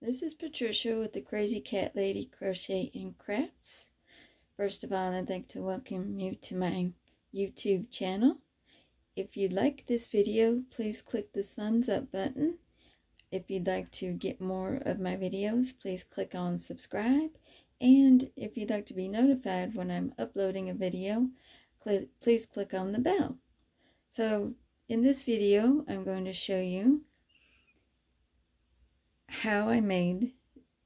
This is Patricia with the Crazy Cat Lady Crochet and Crafts. First of all, I'd like to welcome you to my YouTube channel. If you like this video, please click the thumbs up button. If you'd like to get more of my videos, please click on subscribe. And if you'd like to be notified when I'm uploading a video, please click on the bell. So in this video, I'm going to show you how I made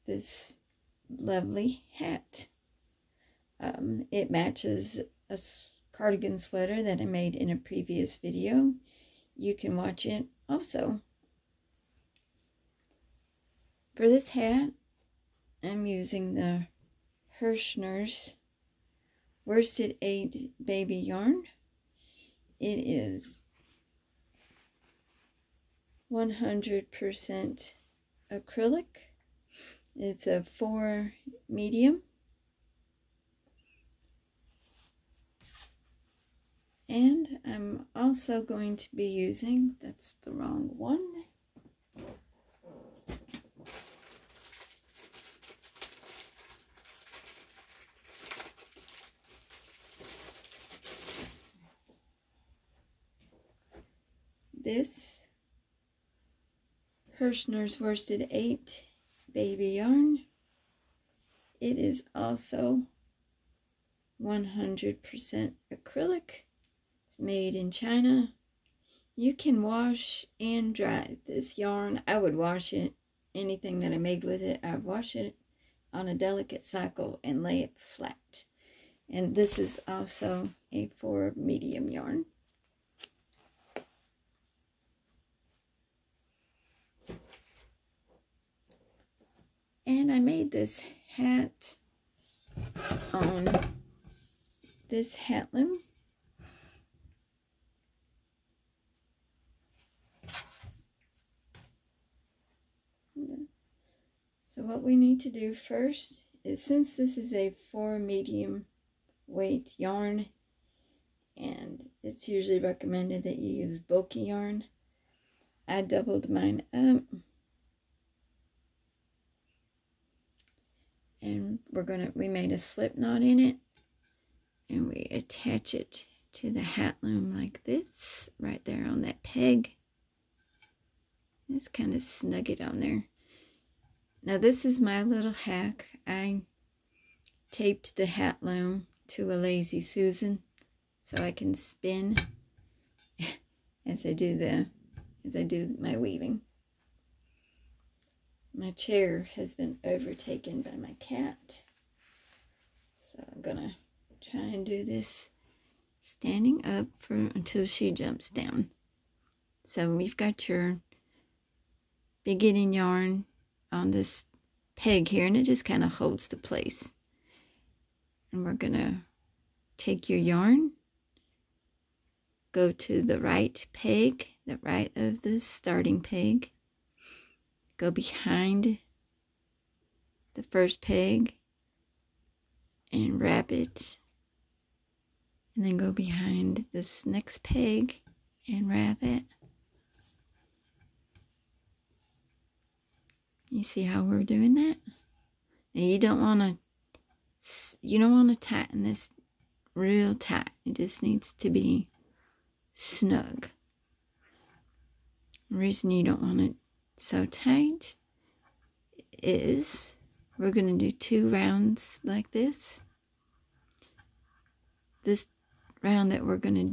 this lovely hat. It matches a cardigan sweater that I made in a previous video. You can watch it also. For this hat, I'm using the Hirschner's Worsted 8 baby yarn. It is 100% acrylic. It's a 4 medium. And I'm also going to be using, that's the wrong one. This Hirschner's Worsted 8 baby yarn. It is also 100% acrylic. It's made in China. You can wash and dry this yarn. I would wash it, anything that I made with it, I'd wash it on a delicate cycle and lay it flat. And this is also a 4 medium yarn. And I made this hat on this hat loom. So what we need to do first is, since this is a 4 medium weight yarn, and it's usually recommended that you use bulky yarn, I doubled mine up. And we made a slip knot in it, and we attach it to the hat loom like this, right there on that peg. Just kind of snug it on there. Now this is my little hack. I taped the hat loom to a Lazy Susan so I can spin as I do my weaving. My chair has been overtaken by my cat, so I'm gonna try and do this standing up until she jumps down. So we've got your beginning yarn on this peg here, and it just kind of holds the place. And we're gonna take your yarn, go to the right peg, the right of the starting peg, go behind the first peg and wrap it, and then go behind this next peg and wrap it. You see how we're doing that? Now you don't want to tighten this real tight. It just needs to be snug. The reason you don't want it so tight is we're going to do 2 rounds like this. This round that we're doing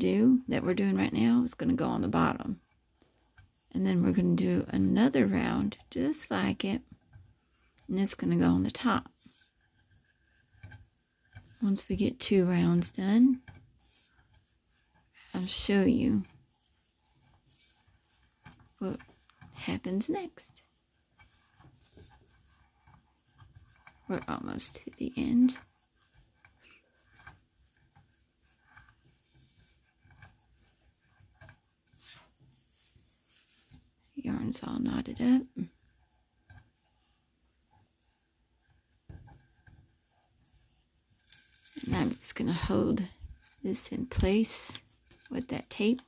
right now, is going to go on the bottom. And then we're going to do another round just like it, and it's going to go on the top. Once we get 2 rounds done, I'll show you what happens next. We're almost to the end. Yarn's all knotted up. And I'm just going to hold this in place with that tape,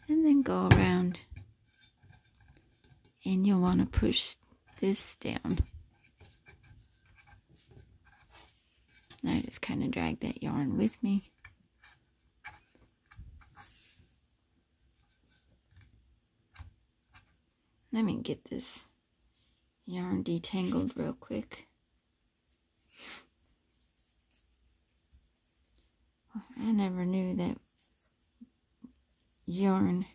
and then go around And you'll want to push this down. I just kind of drag that yarn with me. Let me get this yarn detangled real quick. I never knew that yarn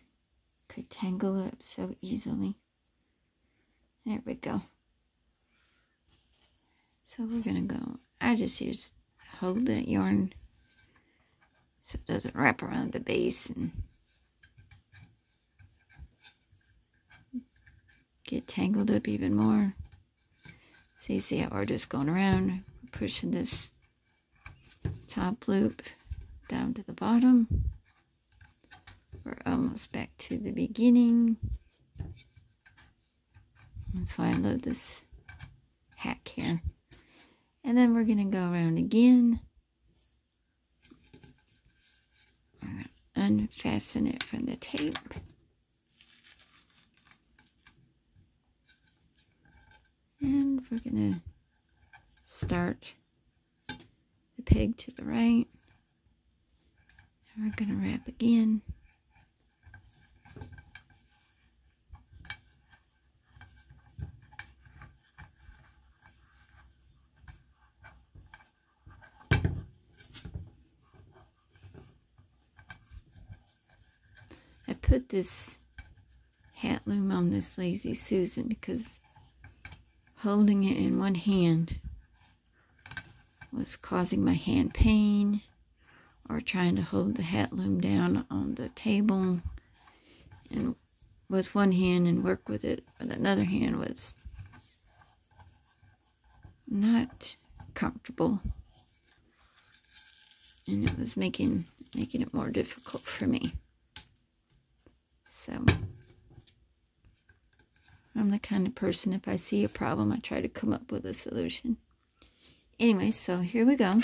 could tangle up so easily. There we go. So we're gonna go, I just hold that yarn so it doesn't wrap around the base and get tangled up even more. So you see how we're just going around, pushing this top loop down to the bottom. We're almost back to the beginning. That's why I love this hack here. And then we're going to go around again. We're going to unfasten it from the tape. And we're going to start the peg to the right. And we're going to wrap again. I put this hat loom on this Lazy Susan because holding it in one hand was causing my hand pain, or trying to hold the hat loom down on the table and with one hand and work with it with another hand was not comfortable, and it was making it more difficult for me. So I'm the kind of person, if I see a problem, I try to come up with a solution. Anyway, so here we go.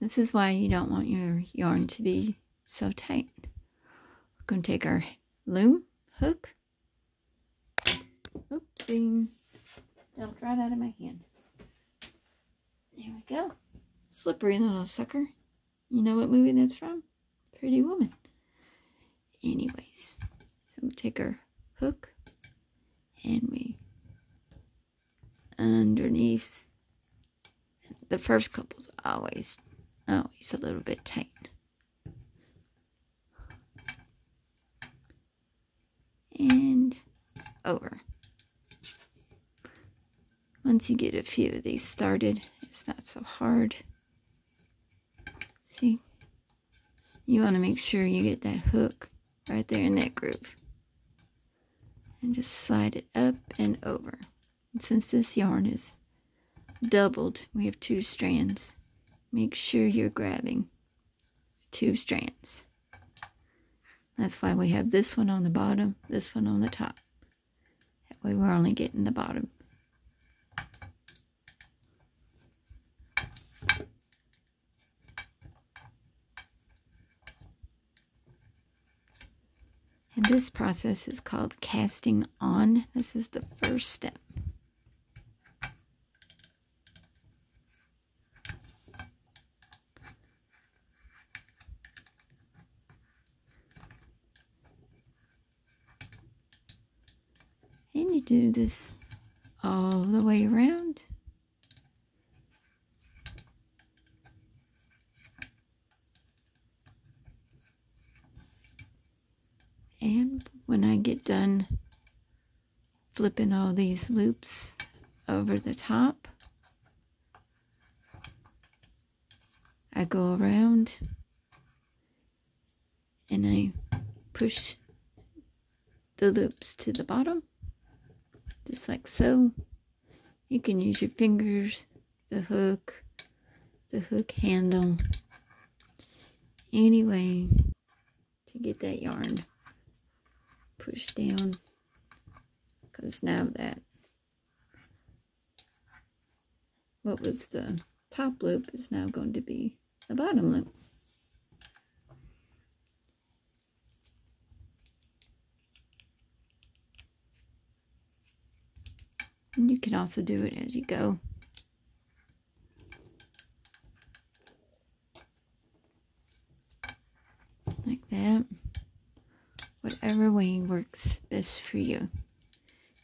This is why you don't want your yarn to be so tight. We're going to take our loom hook. Oopsie. Jumped right out of my hand. There we go. Slippery little sucker. You know what movie that's from? Pretty Woman. Anyways, so we take our hook and we underneath. The first couple's always a little bit tight. And over. Once you get a few of these started, it's not so hard. See? You want to make sure you get that hook right there in that groove. And just slide it up and over. And since this yarn is doubled, we have 2 strands. Make sure you're grabbing 2 strands. That's why we have this one on the bottom, this one on the top. That way we're only getting the bottom. And this process is called casting on. This is the first step. And you do this all the way around. And when I get done flipping all these loops over the top, I go around and I push the loops to the bottom, just like so. You can use your fingers, the hook handle, any way to get that yarn pushed down, because now that what was the top loop is now going to be the bottom loop. And you can also do it as you go. Like that. Whatever way works best for you.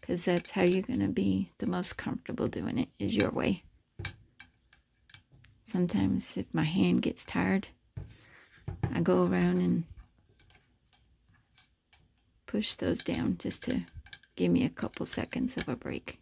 Because that's how you're going to be the most comfortable doing it, is your way. Sometimes if my hand gets tired, I go around and push those down just to give me a couple seconds of a break.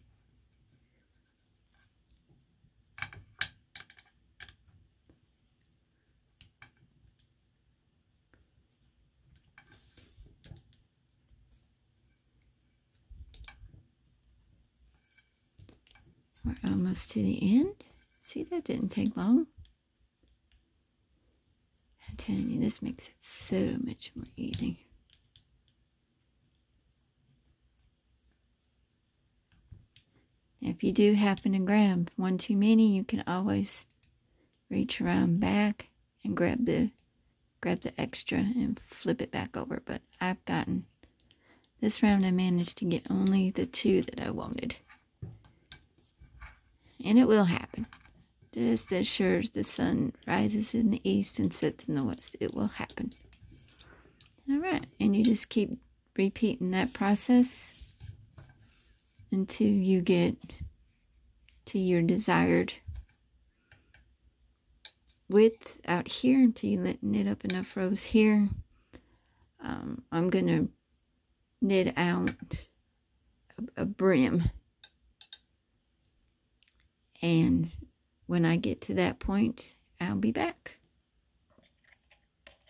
We're almost to the end. See, that didn't take long. I'm telling you, this makes it so much more easy. Now, if you do happen to grab one too many, you can always reach around back and grab the extra and flip it back over. But I've gotten this round, I managed to get only the 2 that I wanted. And it will happen. Just as sure as the sun rises in the east and sets in the west, it will happen. Alright, and you just keep repeating that process until you get to your desired width out here, until you knit up enough rows here. I'm going to knit out a brim. And when I get to that point, I'll be back.